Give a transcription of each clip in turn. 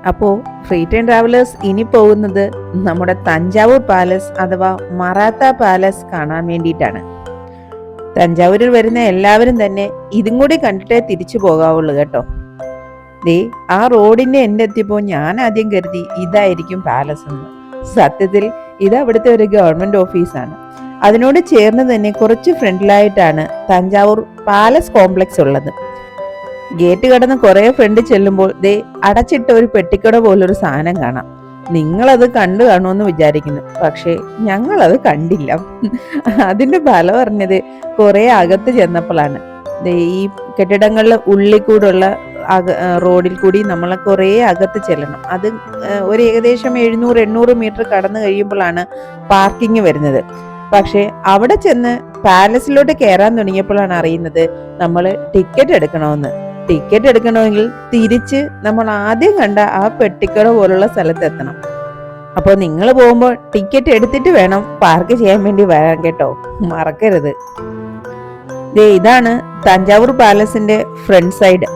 അപ്പോൾ free time travellers ഇനി പോകുന്നത് നമ്മുടെ തഞ്ചാവൂർ പാലസ് അഥവാ മറാത്ത പാലസ് കാണാൻ വേണ്ടിയിട്ടാണ്. തഞ്ചാവൂരിൽ വരുന്ന എല്ലാവരും തന്നെ ഇതും കൂടി കണ്ടിട്ടേ തിരിച്ചു പോകാവുള്ളൂ കേട്ടോ. ആ റോഡിന്റെ എൻ്റെ എത്തിയപ്പോൾ ഞാൻ ആദ്യം കരുതി ഇതായിരിക്കും പാലസ് എന്ന്. സത്യത്തിൽ ഇത് അവിടുത്തെ ഒരു ഗവൺമെന്റ് ഓഫീസാണ്. അതിനോട് ചേർന്ന് തന്നെ കുറച്ച് ഫ്രണ്ടിലായിട്ടാണ് തഞ്ചാവൂർ പാലസ് കോംപ്ലക്സ് ഉള്ളത്. ഗേറ്റ് കടന്ന് കുറെ ഫ്രണ്ട് ചെല്ലുമ്പോൾ അടച്ചിട്ട ഒരു പെട്ടിക്കട പോലൊരു സാധനം കാണാം. നിങ്ങളത് കണ്ടു കാണുമെന്ന് വിചാരിക്കുന്നു, പക്ഷേ ഞങ്ങളത് കണ്ടില്ല. അതിന്റെ ഫലം പറഞ്ഞത് കുറെ അകത്ത് ചെന്നപ്പോഴാണ്. ഈ കെട്ടിടങ്ങളുടെ ഉള്ളിൽ കൂടുള്ള റോഡിൽ കൂടി നമ്മളെ കുറെ അകത്ത് ചെല്ലണം. അത് ഒരു ഏകദേശം 700-800 മീറ്റർ കടന്നു കഴിയുമ്പോഴാണ് പാർക്കിംഗ് വരുന്നത്. പക്ഷെ അവിടെ ചെന്ന് പാലസിലോട്ട് കയറാൻ തുടങ്ങിയപ്പോഴാണ് അറിയുന്നത് നമ്മൾ ടിക്കറ്റ് എടുക്കണമെന്ന്. ടിക്കറ്റ് എടുക്കണമെങ്കിൽ തിരിച്ച് നമ്മൾ ആദ്യം കണ്ട ആ പെട്ടിക്കട പോലുള്ള സ്ഥലത്ത് എത്തണം. അപ്പോൾ നിങ്ങൾ പോകുമ്പോൾ ടിക്കറ്റ് എടുത്തിട്ട് വേണം പാർക്ക് ചെയ്യാൻ വേണ്ടി വരാൻ കേട്ടോ, മറക്കരുത്. ഇതാണ് തഞ്ചാവൂർ പാലസിന്റെ ഫ്രണ്ട് സൈഡ്.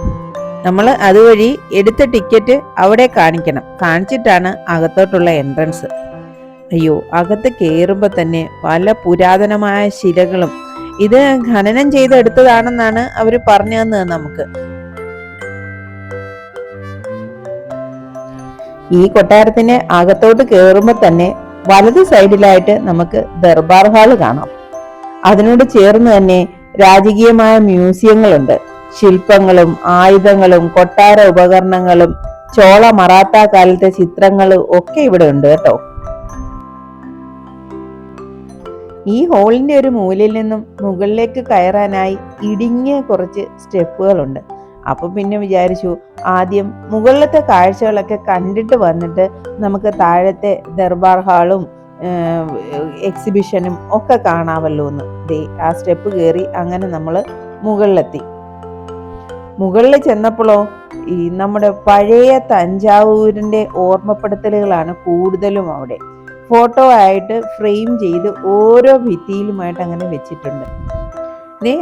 നമ്മൾ അതുവഴി എടുത്ത ടിക്കറ്റ് അവിടെ കാണിക്കണം. കാണിച്ചിട്ടാണ് അകത്തോട്ടുള്ള എൻട്രൻസ്. അയ്യോ, അകത്ത് കയറുമ്പോൾ തന്നെ പല പുരാതനമായ ശിലകളും ഇത് ഖനനം ചെയ്തെടുത്തതാണെന്നാണ് അവർ പറഞ്ഞു തന്നത് നമുക്ക്. ഈ കൊട്ടാരത്തിന്റെ അകത്തോട്ട് കയറുമ്പോൾ തന്നെ വലത് സൈഡിലായിട്ട് നമുക്ക് ദർബാർ ഹാള് കാണാം. അതിനോട് ചേർന്ന് തന്നെ രാജകീയമായ മ്യൂസിയങ്ങളുണ്ട്. ശില്പങ്ങളും ആയുധങ്ങളും കൊട്ടാര ഉപകരണങ്ങളും ചോള മറാത്ത കാലത്തെ ചിത്രങ്ങളും ഒക്കെ ഇവിടെ ഉണ്ട് കേട്ടോ. ഈ ഹോളിന്റെ ഒരു മൂലയിൽ നിന്നും മുകളിലേക്ക് കയറാനായി ഇടുങ്ങിയ കുറച്ച് സ്റ്റെപ്പുകളുണ്ട്. അപ്പൊ പിന്നെ വിചാരിച്ചു ആദ്യം മുകളിലത്തെ കാഴ്ചകളൊക്കെ കണ്ടിട്ട് വന്നിട്ട് നമുക്ക് താഴത്തെ ദർബാർ ഹാളും എക്സിബിഷനും ഒക്കെ കാണാമല്ലോ എന്ന്. ആ സ്റ്റെപ്പ് കയറി അങ്ങനെ നമ്മൾ മുകളിലെത്തി. മുകളിൽ ചെന്നപ്പോഴോ ഈ നമ്മുടെ പഴയ തഞ്ചാവൂരിന്റെ ഓർമ്മപ്പെടുത്തലുകളാണ് കൂടുതലും അവിടെ. ഫോട്ടോ ആയിട്ട് ഫ്രെയിം ചെയ്ത് ഓരോ ഭിത്തിയിലുമായിട്ട് അങ്ങനെ വെച്ചിട്ടുണ്ട്.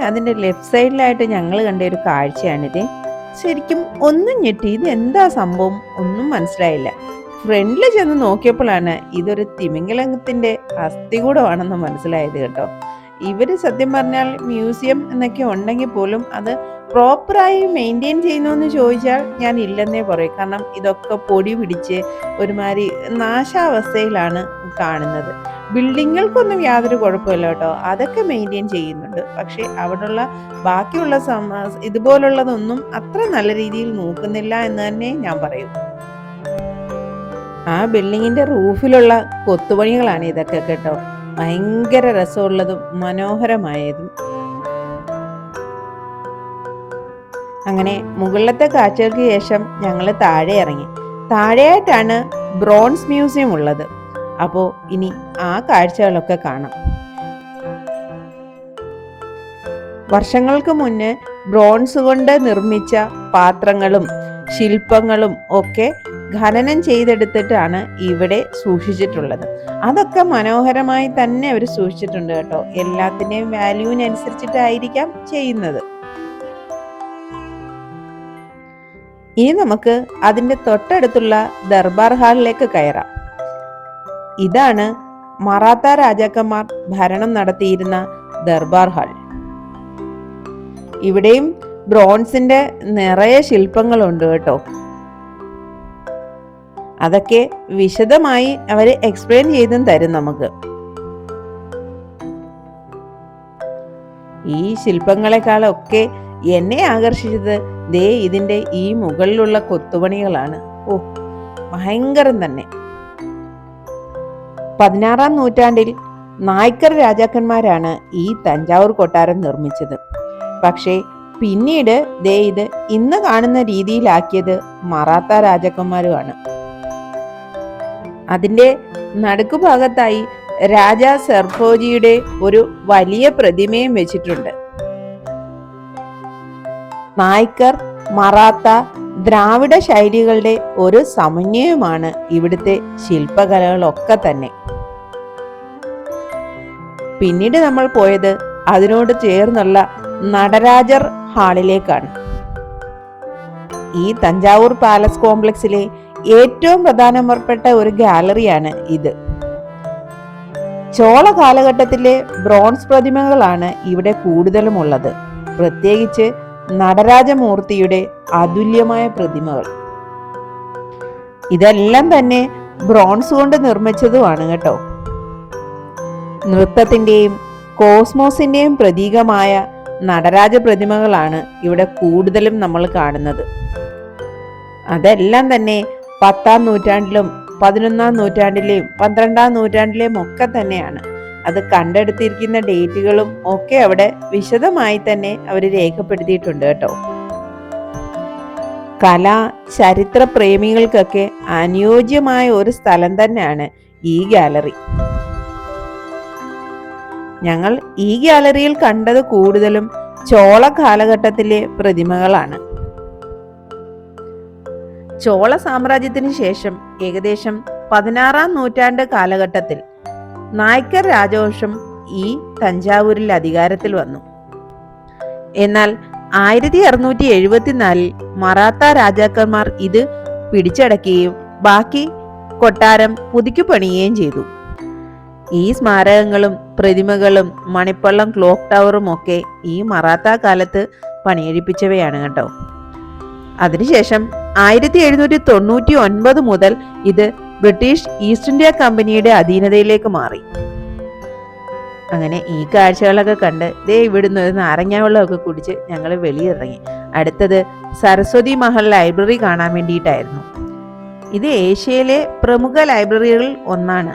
അതിന്റെ ലെഫ്റ്റ് സൈഡിലായിട്ട് ഞങ്ങൾ കണ്ട ഒരു കാഴ്ചയാണിത്. ശരിക്കും ഒന്നും ഞെട്ടി. ഇത് എന്താ സംഭവം ഒന്നും മനസ്സിലായില്ല. ഫ്രണ്ടിൽ ചെന്ന് നോക്കിയപ്പോഴാണ് ഇതൊരു തിമിംഗലത്തിന്റെ അസ്ഥികൂടമാണെന്ന് മനസ്സിലായത് കേട്ടോ. ഇവര് സത്യം പറഞ്ഞാൽ മ്യൂസിയം എന്നൊക്കെ ഉണ്ടെങ്കിൽ പോലും അത് പ്രോപ്പറായി മെയിൻറ്റെയിൻ ചെയ്യുന്നു ചോദിച്ചാൽ ഞാൻ ഇല്ലെന്നേ പറയും. കാരണം ഇതൊക്കെ പൊടി പിടിച്ച് ഒരുമാതിരി നാശാവസ്ഥയിലാണ് കാണുന്നത്. ബിൽഡിങ്ങുകൾക്കൊന്നും യാതൊരു കുഴപ്പമില്ല കേട്ടോ, അതൊക്കെ മെയിൻറ്റെയിൻ ചെയ്യുന്നുണ്ട്. പക്ഷെ അവിടെയുള്ള ബാക്കിയുള്ള ഇതുപോലുള്ളതൊന്നും അത്ര നല്ല രീതിയിൽ നോക്കുന്നില്ല എന്ന് തന്നെ ഞാൻ പറയും. ആ ബിൽഡിങ്ങിന്റെ റൂഫിലുള്ള കൊത്തുപണികളാണ് ഇതൊക്കെ കേട്ടോ. ഭയങ്കര രസമുള്ളതും മനോഹരമായതും. അങ്ങനെ മുകളിലത്തെ കാഴ്ചകൾക്ക് ശേഷം ഞങ്ങൾ താഴെ ഇറങ്ങി. താഴെയായിട്ടാണ് ബ്രോൺസ് മ്യൂസിയം ഉള്ളത്. അപ്പോൾ ഇനി ആ കാഴ്ചകളൊക്കെ കാണാം. വർഷങ്ങൾക്ക് മുന്നേ ബ്രോൺസ് കൊണ്ട് നിർമ്മിച്ച പാത്രങ്ങളും ശില്പങ്ങളും ഒക്കെ ഖനനം ചെയ്തെടുത്തിട്ടാണ് ഇവിടെ സൂക്ഷിച്ചിട്ടുള്ളത്. അതൊക്കെ മനോഹരമായി തന്നെ അവർ സൂക്ഷിച്ചിട്ടുണ്ട് കേട്ടോ. എല്ലാത്തിൻ്റെയും വാല്യൂവിനനുസരിച്ചിട്ടായിരിക്കാം ചെയ്യുന്നത്. ഇനി നമുക്ക് അതിൻ്റെ തൊട്ടടുത്തുള്ള ദർബാർ ഹാളിലേക്ക് കയറാം. ഇതാണ് മറാത്ത രാജാക്കന്മാർ ഭരണം നടത്തിയിരുന്ന ദർബാർ ഹാൾ. ഇവിടെയും ബ്രോൺസിന്റെ നിറയെ ശില്പങ്ങളുണ്ട് കേട്ടോ. അതൊക്കെ വിശദമായി അവര് എക്സ്പ്ലെയിൻ ചെയ്തും തരും നമുക്ക്. ഈ ശില്പങ്ങളെക്കാളൊക്കെ എന്നെ ആകർഷിച്ചത് ഇതിന്റെ ഈ മുകളിലുള്ള കൊത്തുപണികളാണ്. ഭയങ്കരം തന്നെ. 16-ാം നൂറ്റാണ്ടിൽ നായ്ക്കർ രാജാക്കന്മാരാണ് ഈ തഞ്ചാവൂർ കൊട്ടാരം നിർമ്മിച്ചത്. പക്ഷേ പിന്നീട് ഇത് ഇന്ന് കാണുന്ന രീതിയിലാക്കിയത് മറാത്ത രാജാക്കന്മാരുമാണ്. അതിന്റെ നടുക്കു ഭാഗത്തായി രാജാ സർഫോജിയുടെ ഒരു വലിയ പ്രതിമയും വെച്ചിട്ടുണ്ട്. നായ്ക്കർ, മറാത്ത, ദ്രാവിഡ ശൈലികളുടെ ഒരു സമന്വയമാണ് ഇവിടുത്തെ ശില്പകലകളൊക്കെ തന്നെ. പിന്നീട് നമ്മൾ പോയത് അതിനോട് ചേർന്നുള്ള നടരാജർ ഹാളിലേക്കാണ്. ഈ തഞ്ചാവൂർ പാലസ് കോംപ്ലക്സിലെ ഏറ്റവും പ്രധാനപ്പെട്ട ഒരു ഗാലറിയാണ് ഇത്. ചോള കാലഘട്ടത്തിലെ ബ്രോൺസ് പ്രതിമകളാണ് ഇവിടെ കൂടുതലും ഉള്ളത്, പ്രത്യേകിച്ച് നടരാജമൂർത്തിയുടെ അതുല്യമായ പ്രതിമകൾ. ഇതെല്ലാം തന്നെ ബ്രോൺസ് കൊണ്ട് നിർമ്മിച്ചതുമാണ് കേട്ടോ. നൃത്തത്തിന്റെയും കോസ്മോസിന്റെയും പ്രതീകമായ നടരാജ പ്രതിമകളാണ് ഇവിടെ കൂടുതലും നമ്മൾ കാണുന്നത്. അതെല്ലാം തന്നെ 10-ാം നൂറ്റാണ്ടിലും 11-ാം നൂറ്റാണ്ടിലെയും 12-ാം നൂറ്റാണ്ടിലെയും ഒക്കെ തന്നെയാണ്. അത് കണ്ടെടുത്തിരിക്കുന്ന ഡേറ്റുകളും ഒക്കെ അവിടെ വിശദമായി തന്നെ അവർ രേഖപ്പെടുത്തിയിട്ടുണ്ട് കേട്ടോ. കലാ ചരിത്ര പ്രേമികൾക്കൊക്കെ അനുയോജ്യമായ ഒരു സ്ഥലം തന്നെയാണ് ഈ ഗാലറി. ഞങ്ങൾ ഈ ഗാലറിയിൽ കണ്ടത് കൂടുതലും ചോള കാലഘട്ടത്തിലെ പ്രതിമകളാണ്. ചോള സാമ്രാജ്യത്തിന് ശേഷം ഏകദേശം 16-ാം നൂറ്റാണ്ട് കാലഘട്ടത്തിൽ നായ്ക്കർ രാജവംശം ഈ തഞ്ചാവൂരിൽ അധികാരത്തിൽ വന്നു. എന്നാൽ 1674 മറാത്ത രാജാക്കന്മാർ ഇത് പിടിച്ചടക്കുകയും ബാക്കി കൊട്ടാരം പുതുക്കി പണിയുകയും ചെയ്തു. ഈ സ്മാരകങ്ങളും പ്രതിമകളും മണിപ്പള്ളം ക്ലോക്ക് ടവറും ഒക്കെ ഈ മറാത്ത കാലത്ത് പണിയെടുപ്പിച്ചവയാണ് കേട്ടോ. അതിനുശേഷം 1799 മുതൽ ഇത് ബ്രിട്ടീഷ് ഈസ്റ്റ് ഇന്ത്യ കമ്പനിയുടെ അധീനതയിലേക്ക് മാറി. അങ്ങനെ ഈ കാഴ്ചകളൊക്കെ കണ്ട് ഇവിടുന്ന് ഒരു നാരങ്ങ വെള്ളമൊക്കെ കുടിച്ച് ഞങ്ങൾ വെളിയിറങ്ങി. അടുത്തത് സരസ്വതി മഹൽ ലൈബ്രറി കാണാൻ വേണ്ടിയിട്ടായിരുന്നു. ഇത് ഏഷ്യയിലെ പ്രമുഖ ലൈബ്രറികളിൽ ഒന്നാണ്.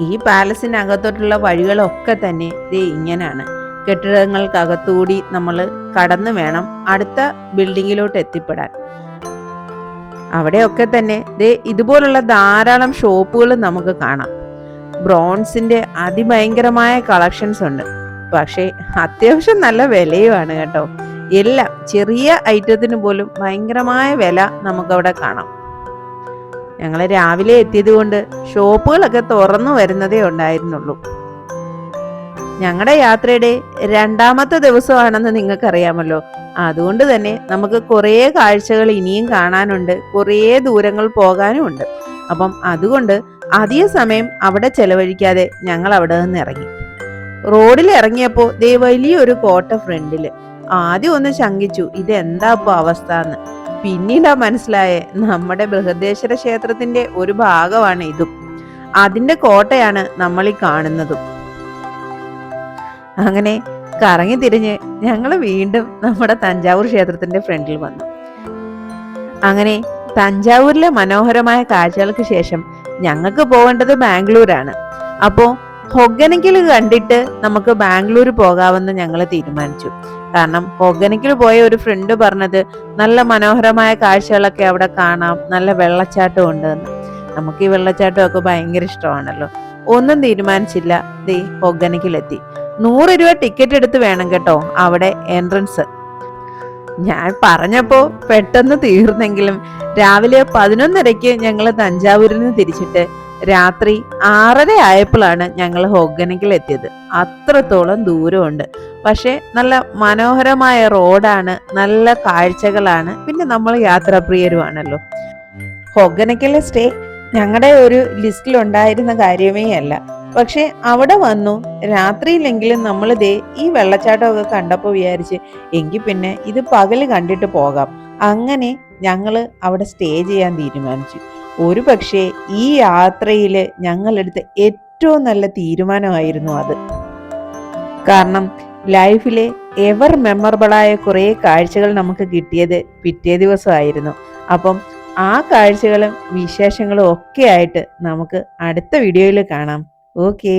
ഈ പാലസിനകത്തോട്ടുള്ള വഴികളൊക്കെ തന്നെ ഇങ്ങനെയാണ്. കെട്ടിടങ്ങൾക്കകത്തുകൂടി നമ്മൾ കടന്നു വേണം അടുത്ത ബിൽഡിങ്ങിലോട്ട് എത്തിപ്പെടാൻ. അവിടെയൊക്കെ തന്നെ ഇതുപോലുള്ള ധാരാളം ഷോപ്പുകൾ നമുക്ക് കാണാം. ബ്രോൺസിന്റെ അതിഭയങ്കരമായ കളക്ഷൻസ് ഉണ്ട്, പക്ഷേ അത്യാവശ്യം നല്ല വിലയുമാണ് കേട്ടോ. എല്ലാം ചെറിയ ഐറ്റത്തിന് പോലും ഭയങ്കരമായ വില നമുക്കവിടെ കാണാം. ഞങ്ങൾ രാവിലെ എത്തിയത് കൊണ്ട് ഷോപ്പുകളൊക്കെ തുറന്നു വരുന്നതേ ഉണ്ടായിരുന്നുള്ളൂ. ഞങ്ങളുടെ യാത്രയുടെ 2ാമത്തെ ദിവസമാണെന്ന് നിങ്ങൾക്കറിയാമല്ലോ. അതുകൊണ്ട് തന്നെ നമുക്ക് കുറേ കാഴ്ചകൾ ഇനിയും കാണാനുണ്ട്, കുറേ ദൂരങ്ങൾ പോകാനും ഉണ്ട്. അപ്പം അതുകൊണ്ട് അധിക സമയം അവിടെ ചെലവഴിക്കാതെ ഞങ്ങൾ അവിടെ നിന്ന് ഇറങ്ങി. റോഡിൽ ഇറങ്ങിയപ്പോൾ വലിയൊരു കോട്ട ഫ്രണ്ടില്. ആദ്യം ഒന്ന് ശങ്കിച്ചു, ഇതെന്താ ഇപ്പൊ അവസ്ഥ എന്ന്. പിന്നീടാ മനസ്സിലായേ നമ്മുടെ ബൃഹദേശ്വര ക്ഷേത്രത്തിന്റെ ഒരു ഭാഗമാണ് ഇതും. അതിന്റെ കോട്ടയാണ് നമ്മൾ ഈ കാണുന്നതും. അങ്ങനെ കറങ്ങി തിരിഞ്ഞ് ഞങ്ങൾ വീണ്ടും നമ്മുടെ തഞ്ചാവൂർ ക്ഷേത്രത്തിന്റെ ഫ്രണ്ടിൽ വന്നു. അങ്ങനെ തഞ്ചാവൂരിലെ മനോഹരമായ കാഴ്ചകൾക്ക് ശേഷം ഞങ്ങൾക്ക് പോകേണ്ടത് ബാംഗ്ലൂരാണ്. അപ്പോൾ ഹൊഗനക്കിൽ കണ്ടിട്ട് നമുക്ക് ബാംഗ്ലൂർ പോകാമെന്ന് ഞങ്ങൾ തീരുമാനിച്ചു. കാരണം ഹൊഗനക്കിൽ പോയ ഒരു ഫ്രണ്ട് പറഞ്ഞത് നല്ല മനോഹരമായ കാഴ്ചകളൊക്കെ അവിടെ കാണാം, നല്ല വെള്ളച്ചാട്ടം ഉണ്ടെന്ന്. നമുക്ക് ഈ വെള്ളച്ചാട്ടമൊക്കെ ഭയങ്കര ഇഷ്ടമാണല്ലോ. ഒന്നും തീരുമാനിച്ചില്ല, ഹൊഗനക്കിലെത്തി. 100 രൂപ ടിക്കറ്റ് എടുത്ത് വേണം കേട്ടോ അവിടെ എൻട്രൻസ്. ഞാൻ പറഞ്ഞപ്പോ പെട്ടെന്ന് തീർന്നെങ്കിലും രാവിലെ 11:30 ഞങ്ങൾ തഞ്ചാവൂരിൽ നിന്ന് തിരിച്ചിട്ട് രാത്രി 6:30 ആയപ്പോഴാണ് ഞങ്ങൾ ഹൊഗനക്കിൽ എത്തിയത്. അത്രത്തോളം ദൂരമുണ്ട്. പക്ഷെ നല്ല മനോഹരമായ റോഡാണ്, നല്ല കാഴ്ചകളാണ്, പിന്നെ നമ്മൾ യാത്രാപ്രിയരുമാണല്ലോ. ഹൊഗനക്കിലെ സ്റ്റേ ഞങ്ങളുടെ ഒരു ലിസ്റ്റിൽ ഉണ്ടായിരുന്ന കാര്യമേ അല്ല. പക്ഷെ അവിടെ വന്നു രാത്രിയിലെങ്കിലും നമ്മൾ ഈ വെള്ളച്ചാട്ടമൊക്കെ കണ്ടപ്പോൾ വിചാരിച്ച് എങ്കിൽ പിന്നെ ഇത് പകല് കണ്ടിട്ട് പോകാം. അങ്ങനെ ഞങ്ങൾ അവിടെ സ്റ്റേ ചെയ്യാൻ തീരുമാനിച്ചു. ഒരു പക്ഷേ ഈ യാത്രയിൽ ഞങ്ങളെടുത്ത ഏറ്റവും നല്ല തീരുമാനമായിരുന്നു അത്. കാരണം ലൈഫിലെ എവർ മെമ്മറബിളായ കുറേ കാഴ്ചകൾ നമുക്ക് കിട്ടിയത് പിറ്റേ ദിവസമായിരുന്നു. അപ്പം ആ കാഴ്ചകളും വിശേഷങ്ങളും ഒക്കെ ആയിട്ട് നമുക്ക് അടുത്ത വീഡിയോയിൽ കാണാം. ഓക്കേ.